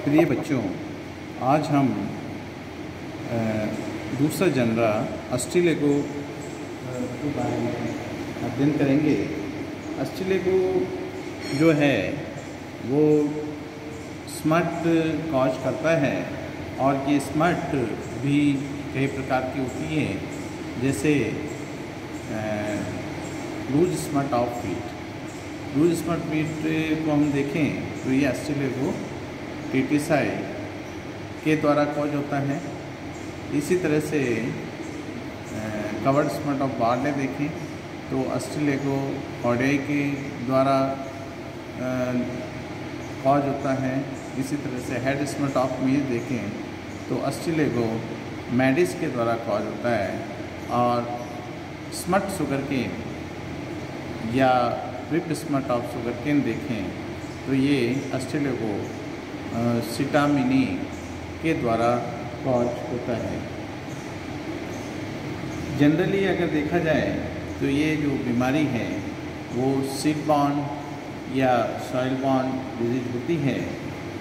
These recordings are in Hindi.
प्रिय बच्चों, आज हम दूसरा जनरा अस्टिलेगो के बारे में अध्ययन करेंगे। अस्टिलेगो जो है वो स्मट कॉज करता है और ये स्मट भी कई प्रकार की होती है, जैसे loose smut of wheat. Loose smut wheat को हम देखें तो ये अस्टिलेगो टीटीसाई के द्वारा कॉज होता है। इसी तरह से कवर्ड स्मट ऑफ बार्ले देखें तो अस्टिलेगो ऑडियाई के द्वारा कॉज होता है। इसी तरह से हेड स्मट ऑफ मीज देखें तो अस्टिलेगो मैडिस के द्वारा कॉज होता है। और स्मट शुगर केन या ripped smut of sugar cane देखें तो ये अस्टिलेगो सिटामिनी के द्वारा कॉज होता है। जनरली अगर देखा जाए तो ये जो बीमारी है वो सीड बॉर्न या सॉइल बॉर्न डिजीज होती है,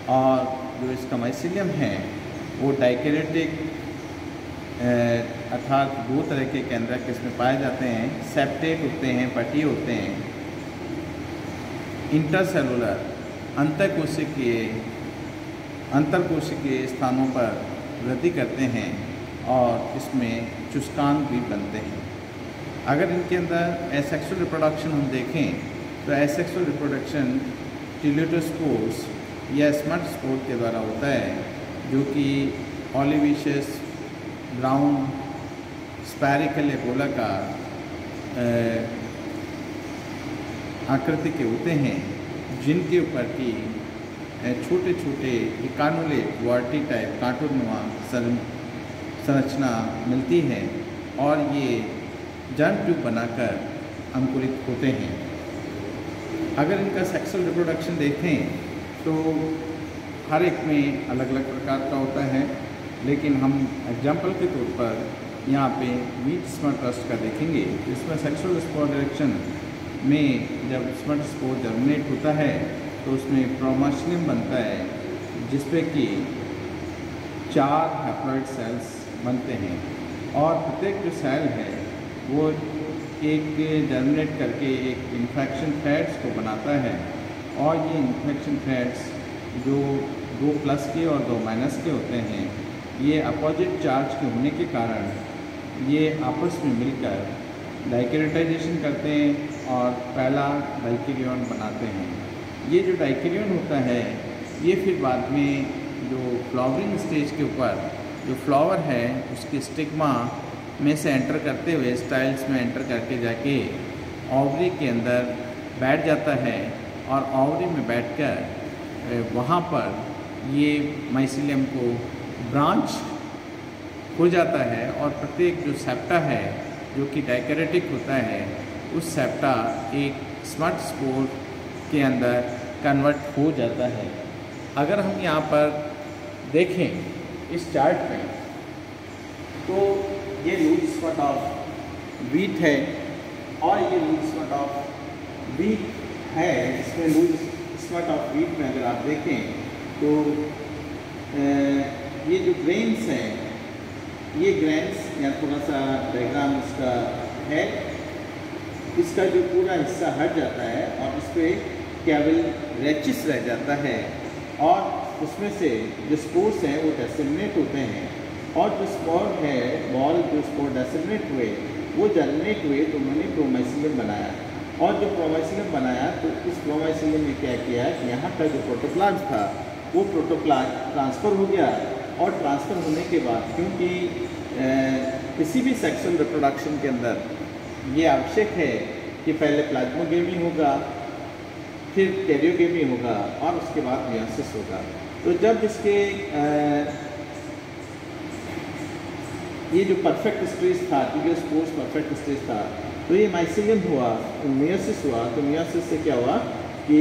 और जो इसका माइसीलियम है वो डाइकैरियोटिक अर्थात दो तरह के केंद्रक इसमें पाए जाते हैं। सेप्टेट होते हैं, पटी होते हैं। इंटरसेलुलर अंतरकोशिकीय स्थानों पर वृद्धि करते हैं और इसमें चुस्कान भी बनते हैं। अगर इनके अंदर एसेक्सुअल रिप्रोडक्शन हम देखें तो एसेक्सुअल रिप्रोडक्शन टिल्यूटोस्पोर्स या स्मट स्पोर के द्वारा होता है, जो कि ऑलिविशियस ब्राउन स्पैरिकल या गोलाकार आकृति के होते हैं, जिनके ऊपर की छोटे छोटे इकानुलेट वर्टी टाइप कार्टूननुमा संरचना मिलती है और ये जर्म ट्यूब बनाकर अंकुरित होते हैं। अगर इनका सेक्सुअल रिप्रोडक्शन देखें तो हर एक में अलग अलग प्रकार का होता है, लेकिन हम एग्जाम्पल के तौर पर यहाँ पे वीट स्मट रस्ट का देखेंगे। इसमें सेक्सुअल रिप्रोडक्शन में जब स्मट स्पोर जर्मिनेट होता है तो उसमें प्रोमास्लियम बनता है, जिसपे कि 4 हैप्लॉइड सेल्स बनते हैं और प्रत्येक जो सेल है वो एक जर्मिनेट करके एक इन्फेक्शन थ्रेड्स को बनाता है। और ये इन्फेक्शन थ्रेड्स जो 2+ के और 2- के होते हैं, ये अपोजिट चार्ज के होने के कारण ये आपस में मिलकर डाइकैरियोटाइजेशन करते हैं और पहला डाइकैरियोन बनाते हैं। ये जो डाइकैरियोन होता है ये फिर बाद में जो फ्लावरिंग स्टेज के ऊपर जो फ्लावर है उसके स्टिग्मा में से एंटर करते हुए स्टाइल्स में एंटर करके जाके ओवरी के अंदर बैठ जाता है और ओवरी में बैठकर वहाँ पर ये माइसीलियम को ब्रांच हो जाता है और प्रत्येक जो सेप्टा है जो कि डाइकैरियोटिक होता है उस सेप्टा एक स्मट स्पोर के अंदर कन्वर्ट हो जाता है। अगर हम यहाँ पर देखें इस चार्ट में तो ये लूज स्मट ऑफ वीट है और ये लूज स्मट ऑफ वीट है। इसमें लूज स्मट ऑफ वीट में अगर आप देखें तो ये जो ग्रेन्स हैं, ये ग्रेन्स या थोड़ा सा डायग्राम इसका है, इसका जो पूरा हिस्सा हट जाता है और इस पर कैवल रेचिस रह जाता है और उसमें से जो स्पोर्स हैं वो डिसेमिनेट होते हैं और जो स्पोर है बॉल जो स्पोर डिसेमिनेट हुए वो जर्मिनेट हुए तो उन्होंने प्रोमाइसीलियम बनाया। और जो प्रोमाइसीलियम बनाया तो इस प्रोमाइसीलियम में क्या किया कि यहाँ का जो प्रोटोप्लाज्म था वो प्रोटोप्लाज्म ट्रांसफ़र हो गया और ट्रांसफ़र होने के बाद क्योंकि किसी भी सेक्सुअल रिप्रोडक्शन के अंदर ये आवश्यक है कि पहले प्लाज्मोगेमी होगा, फिर कैरियोगेमी होगा और उसके बाद मियोसिस होगा। तो जब इसके ये जो परफेक्ट स्टेज था, टीडियोस्पोर्स परफेक्ट स्टेज था, तो ये माइसीलियम हुआ, तो मियोसिस हुआ। तो मियोसिस से क्या हुआ कि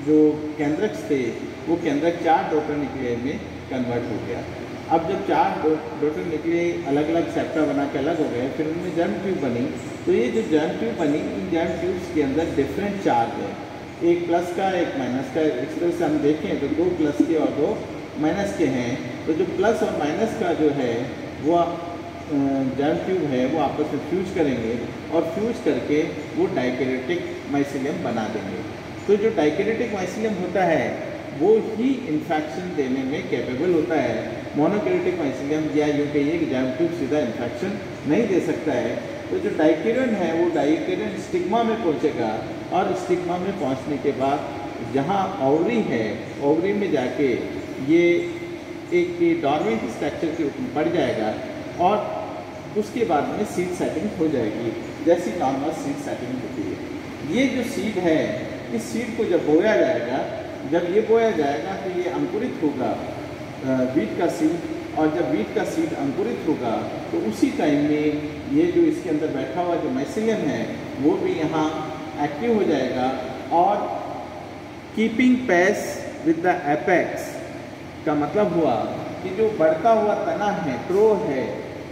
जो केंद्रक थे वो केंद्रक 4 डॉटर न्यूक्लियाई में कन्वर्ट हो गया। अब जब 4 डॉटर न्यूक्लियाई अलग अलग सेप्टा बना के अलग हो गए, फिर उनमें जर्म ट्यूब बनी। तो ये जो जर्म ट्यूब बनी, इन जर्म ट्यूब्स के अंदर डिफरेंट चार्ज है। एक प्लस का एक माइनस का। इस तरह से हम देखें तो 2 प्लस के और 2 माइनस के हैं। तो जो प्लस और माइनस का जो है वो जर्म ट्यूब है वो आपस में फ्यूज करेंगे और फ्यूज करके वो डाइकेरेटिक माइसीलियम बना देंगे। तो जो डाइकेरेटिक माइसीलियम होता है वो ही इन्फेक्शन देने में कैपेबल होता है। मोनोकेरेटिक माइसीलियम या यूँ कहिए कि जर्म ट्यूब सीधा इन्फेक्शन नहीं दे सकता है। तो जो डाइकेरियन है वो डाइकेरियन स्टिग्मा में पहुंचेगा और स्टिग्मा में पहुंचने के बाद जहां ओवरी है, ओवरी में जाके ये एक डॉर्मेंट स्ट्रक्चर के ऊपर बढ़ जाएगा और उसके बाद में सीड सेटिंग हो जाएगी, जैसी नॉर्मल सीड सेटिंग होती है। ये जो सीड है, इस सीड को जब बोया जाएगा, जब ये बोया जाएगा तो ये अंकुरित होगा वीट का सीड, और जब वीट का सीड अंकुरित होगा तो उसी टाइम में ये जो इसके अंदर बैठा हुआ जो माइसीलियम है वो भी यहाँ एक्टिव हो जाएगा और keeping pace with the apex का मतलब हुआ कि जो बढ़ता हुआ तना है, ट्रो है,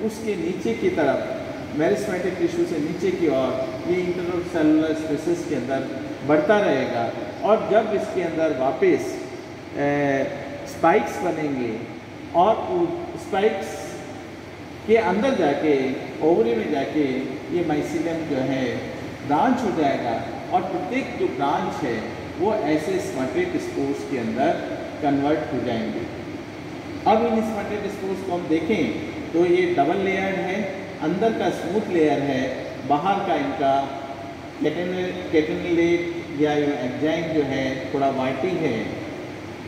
उसके नीचे की तरफ मेरिस्टेमेटिक टिश्यू से नीचे की ओर ये इंटरसेलुलर स्पेसेस के अंदर बढ़ता रहेगा। और जब इसके अंदर वापस स्पाइक्स बनेंगे और स्पाइक्स के अंदर जाके ओवरी में जाके ये माइसीलियम जो है ब्रांच हो जाएगा और प्रत्येक जो ब्रांच है वो ऐसे स्मटेड स्पोर्स के अंदर कन्वर्ट हो जाएंगे। अब इन स्मटेड स्पोर्स को हम देखें तो ये डबल लेयर्ड है, अंदर का स्मूथ लेयर है, बाहर का इनका कैटेनिलेट या एग्जाइम जो है थोड़ा वाइटी है।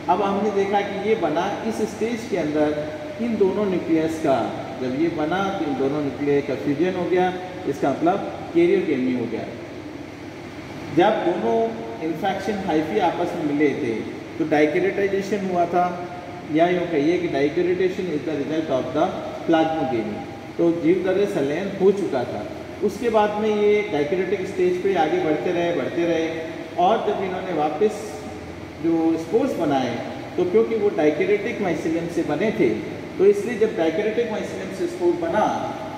अब हमने देखा कि ये बना इस स्टेज के अंदर इन दोनों न्यूक्लियस का, जब ये बना तो इन दोनों न्यूक्लियस का फ्यूजन हो गया, इसका मतलब कैरियोगेमी हो गया। जब दोनों इन्फेक्शन हाइफी आपस में मिले थे तो डाइकेरेटाइजेशन हुआ था, या यूँ कहिए कि dikaryotization is the result of the plasmogamy. तो जीवदर्य संलयन हो चुका था। उसके बाद में ये डाइकेरेटिक स्टेज पे आगे बढ़ते रहे और जब इन्होंने वापस जो स्पोर्स बनाए तो क्योंकि वो डाइकेरेटिक माइसीलियम से बने थे तो इसलिए जब डाइकेरेटिक माइसीलियम से स्पोर बना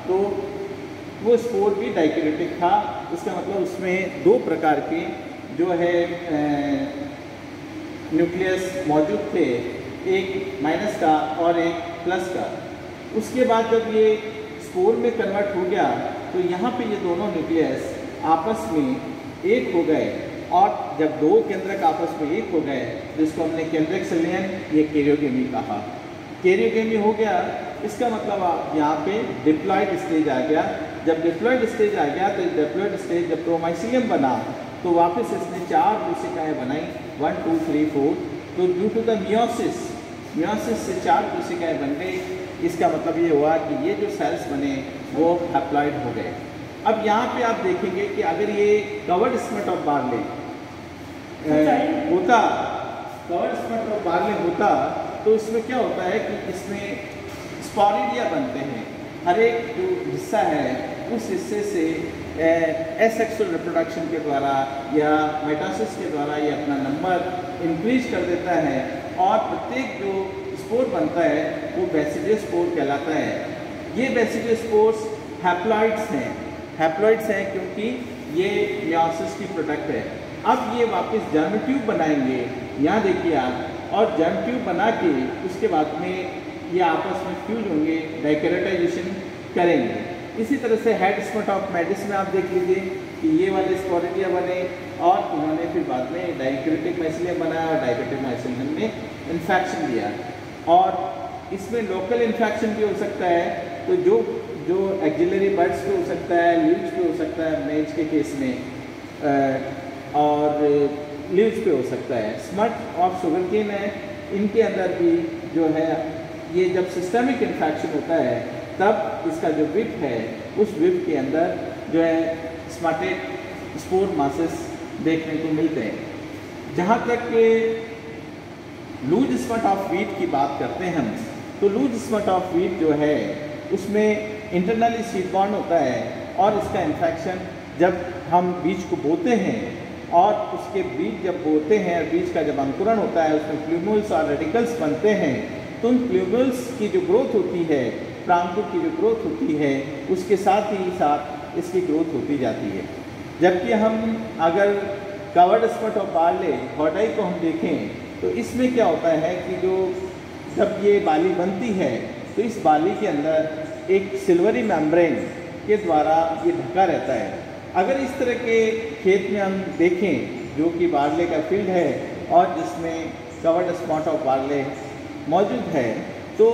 तो वो स्पोर भी डाइकेरेटिक था। इसका मतलब उसमें 2 प्रकार के जो है न्यूक्लियस मौजूद थे, एक माइनस का और एक प्लस का। उसके बाद जब ये स्पोर में कन्वर्ट हो गया तो यहाँ पे ये दोनों न्यूक्लियस आपस में एक हो गए और जब 2 केंद्रक आपस में एक हो गए जिसको हमने केंद्रक संलयन, ये कैरियोगेमी कहा। कैरियोगेमी हो गया, इसका मतलब यहाँ पे डिप्लॉयड स्टेज आ गया। जब डिप्लॉयड स्टेज आ गया तो डिप्लॉयड स्टेज जब प्रोमाइसीलियम बना तो वापस इसने 4 कोशिकाएँ बनाई, 1 2 3 4। तो ड्यू टू द मियोसिस से 4 कोशिकाएँ बन गई। इसका मतलब ये हुआ कि ये जो सेल्स बने वो हैप्लॉइड हो गए। अब यहाँ पे आप देखेंगे कि अगर ये कवर्ड स्मट ऑफ बार्ले होता, कवर्ड स्मट ऑफ बार्ले होता तो इसमें क्या होता है कि इसमें स्पोरिडिया बनते हैं। हर एक जो हिस्सा है उस हिस्से से एसेक्सुअल रिप्रोडक्शन के द्वारा या मेटासिस के द्वारा ये अपना नंबर इंक्रीज कर देता है और प्रत्येक जो स्पोर बनता है वो बेसिडियस स्पोर कहलाता है। ये बेसिडियस स्पोर्स हैप्लॉइड्स हैं क्योंकि ये मियोसिस की प्रोडक्ट है। अब ये वापस जर्म ट्यूब बनाएंगे, यहाँ देखिए आप, और जर्म ट्यूब बना के उसके बाद में ये आपस में फ्यूज होंगे, डाइकेरेटाइजेशन करेंगे। इसी तरह से हेड स्मट ऑफ मेडिस में आप देख लीजिए कि ये वाले स्पोरिडिया बने और उन्होंने फिर बाद में डाइकेरेटिक माइसीलियम बनाया और डाइकेरेटिक माइसीलियम ने इन्फेक्शन दिया। और इसमें लोकल इन्फेक्शन भी हो सकता है, तो जो एक्जिलरी बर्ड्स पे हो सकता है, लीव्स पे हो सकता है मेज के केस में, और लीव्स पे हो सकता है। स्मट ऑफ शुगरकेन है, इनके अंदर भी जो है ये जब सिस्टमिक इन्फेक्शन होता है तब इसका जो विप है उस विप के अंदर जो है स्मटेड स्पोर मासेस देखने को मिलते हैं। जहाँ तक लूज स्मट ऑफ वीट की बात करते हैं हम, तो लूज स्मट ऑफ वीट जो है उसमें इंटरनली सीड बॉन्ड होता है और इसका इन्फेक्शन जब हम बीज को बोते हैं और उसके बीज जब बोते हैं, बीज का जब अंकुरण होता है उसमें प्लूमुल्स और रेडिकल्स बनते हैं, तो उन प्लूमुल्स की जो ग्रोथ होती है, प्रांकुर की जो ग्रोथ होती है, उसके साथ ही साथ इसकी ग्रोथ होती जाती है। जबकि हम अगर कवर्ड स्पट ऑफ बार्ले हॉटाई को हम देखें तो इसमें क्या होता है कि जब ये बाली बनती है तो इस बाली के अंदर एक सिल्वरी मेम्ब्रेन के द्वारा ये ढका रहता है। अगर इस तरह के खेत में हम देखें जो कि बार्ले का फील्ड है और जिसमें कवर्ड स्पॉट ऑफ बार्ले मौजूद है तो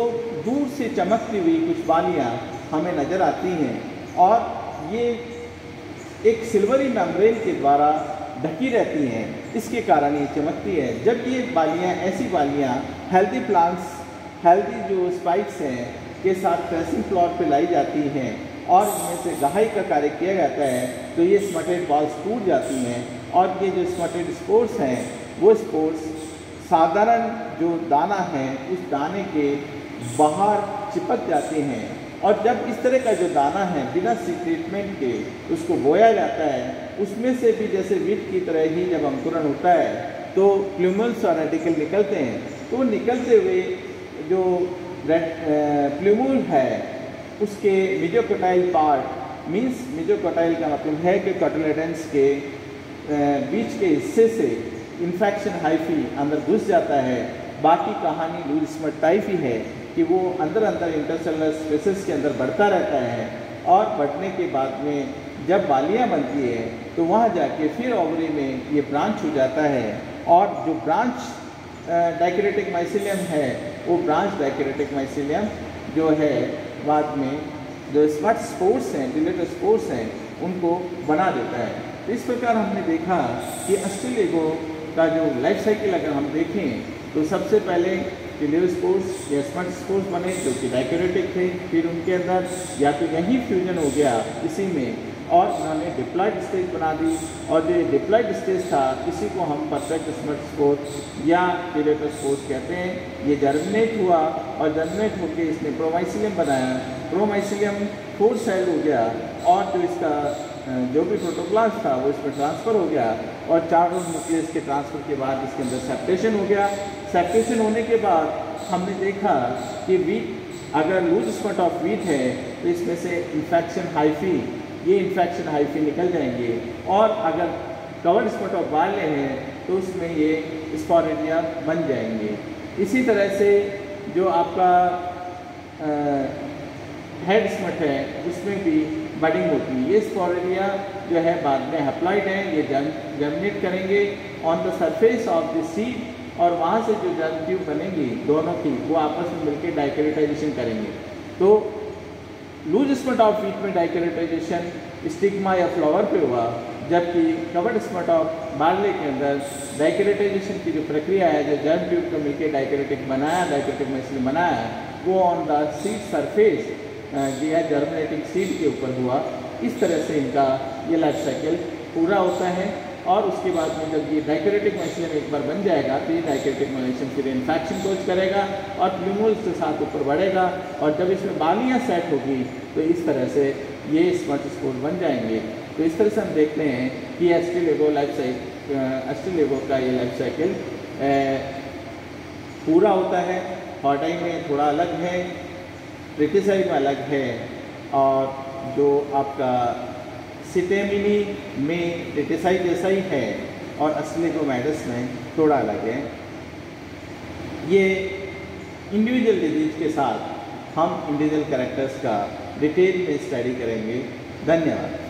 दूर से चमकती हुई कुछ बालियाँ हमें नज़र आती हैं और ये एक सिल्वरी मेम्ब्रेन के द्वारा ढकी रहती हैं, इसके कारण ये चमकती है। जब ये बालियाँ ऐसी बालियाँ हेल्दी प्लांट्स, हेल्दी जो स्पाइक्स हैं के साथ क्रैसिंग फ्लोर पे लाई जाती हैं और इनमें से गहाई का कार्य किया जाता है तो ये स्मटेड बॉल्स टूट जाती हैं और ये जो स्मटेड स्पोर्स हैं वो स्पोर्स साधारण जो दाना है उस दाने के बाहर चिपक जाते हैं और जब इस तरह का जो दाना है बिना सी ट्रीटमेंट के उसको बोया जाता है उसमें से भी जैसे वीट की तरह ही जब अंकुरण होता है तो प्लूमल्स और रेडिकल निकलते हैं। तो निकलते हुए जो प्लूमल है उसके मेजोकोटाइल पार्ट मीन्स मेजोकोटाइल का मतलब है कि कोटिलेडन्स के बीच के हिस्से से इन्फेक्शन हाइफी अंदर घुस जाता है। बाकी कहानी लूज स्मट टाइप ही है कि वो अंदर इंटरसेलुलर स्पेसेस के अंदर बढ़ता रहता है और बढ़ने के बाद में जब बालियाँ बनती है तो वहाँ जाके फिर ओवरी में ये ब्रांच हो जाता है और जो ब्रांच डाइकोरेटिक माइसिलियम है वो ब्रांच डाइकोरेटिक माइसिलियम जो है बाद में जो स्मट स्पोर्स हैं, डिलेटर स्पोर्स हैं, उनको बना देता है। तो इस प्रकार हमने देखा कि अस्ट्रेलेगो का जो लाइफ साइकिल अगर हम देखें तो सबसे पहले टिलियो स्पोर्स या स्मट स्पोर्स बने जो कि डाइकोरेटिक थे, फिर उनके अंदर या तो यही फ्यूजन हो गया इसी में और उन्होंने डिप्लॉयड स्टेज बना दी और जो डिप्लॉयड स्टेज था इसी को हम परफेक्ट स्मट स्पोर या टिलेटर स्पोर्स कहते हैं। ये जर्मिनेट हुआ और जर्मिनेट होकर इसने प्रोमाइसिलियम बनाया, प्रोमाइसिलियम 4 सेल हो गया और जो इसका जो भी प्रोटोप्लास्ट था वो इसमें ट्रांसफ़र हो गया और 4 न्यूक्लियस के ट्रांसफ़र के बाद इसके अंदर सेप्टेशन हो गया। सेप्टेशन होने के बाद हमने देखा कि वीट अगर लूज स्पॉट ऑफ वीट है तो इसमें से इन्फेक्शन हाइफी ये इन्फेक्शन हाइफी निकल जाएंगे और अगर कवर्ड स्पॉट ऑफ बार्ले है तो उसमें ये स्पोरेलिया बन जाएंगे। इसी तरह से जो आपका हेड स्मट है उसमें भी बडिंग होती है। ये स्पोरेलिया जो है बाद में हैप्लॉइड है, ये जर्मिनेट करेंगे on the surface of the seed और वहाँ से जो जर्म ट्यूब बनेंगी दोनों की वो आपस में मिलकर डाइकोरेटाइजेशन करेंगे। तो लूज स्पॉट ऑफ वीट में डाइकोरेटाइजेशन स्टिग्मा या फ्लावर पे हुआ, जबकि कवर्ड स्पॉट ऑफ बार्ले के अंदर डाइकोरेटाइजेशन की जो प्रक्रिया है जो जर्म ट्यूब को मिलकर डाइकोरेटिक बनाया, डाइकोरेटिक माइसिलियम बनाया वो ऑन द सीड सरफेस या जर्मिनेटिंग सीड के ऊपर हुआ। इस तरह से इनका ये लाइफ साइकिल पूरा होता है और उसके बाद में जब ये डाइकोरेटिक माइसिलियम एक बार बन जाएगा तो ये डाइकोरेटिक माइसिलियम फिर इन्फेक्शन कोज करेगा और प्लूमल्स के साथ ऊपर बढ़ेगा और जब इसमें बालियाँ सेट होगी तो इस तरह से ये स्मट स्पोर बन जाएंगे। तो इस तरह से हम देखते हैं कि अस्ट्रेलेगो का ये लाइफ साइकिल पूरा होता है। हॉटाई में थोड़ा अलग है, ट्रिटिसाई में अलग है और जो आपका सिटेमिनी में ट्रिटिसाई जैसा ही है और अस्ट्रेलेगोमेडस में थोड़ा अलग है। ये इंडिविजुअल डिजीज के साथ हम इंडिविजुअल कैरेक्टर्स का डिटेल में स्टडी करेंगे। धन्यवाद।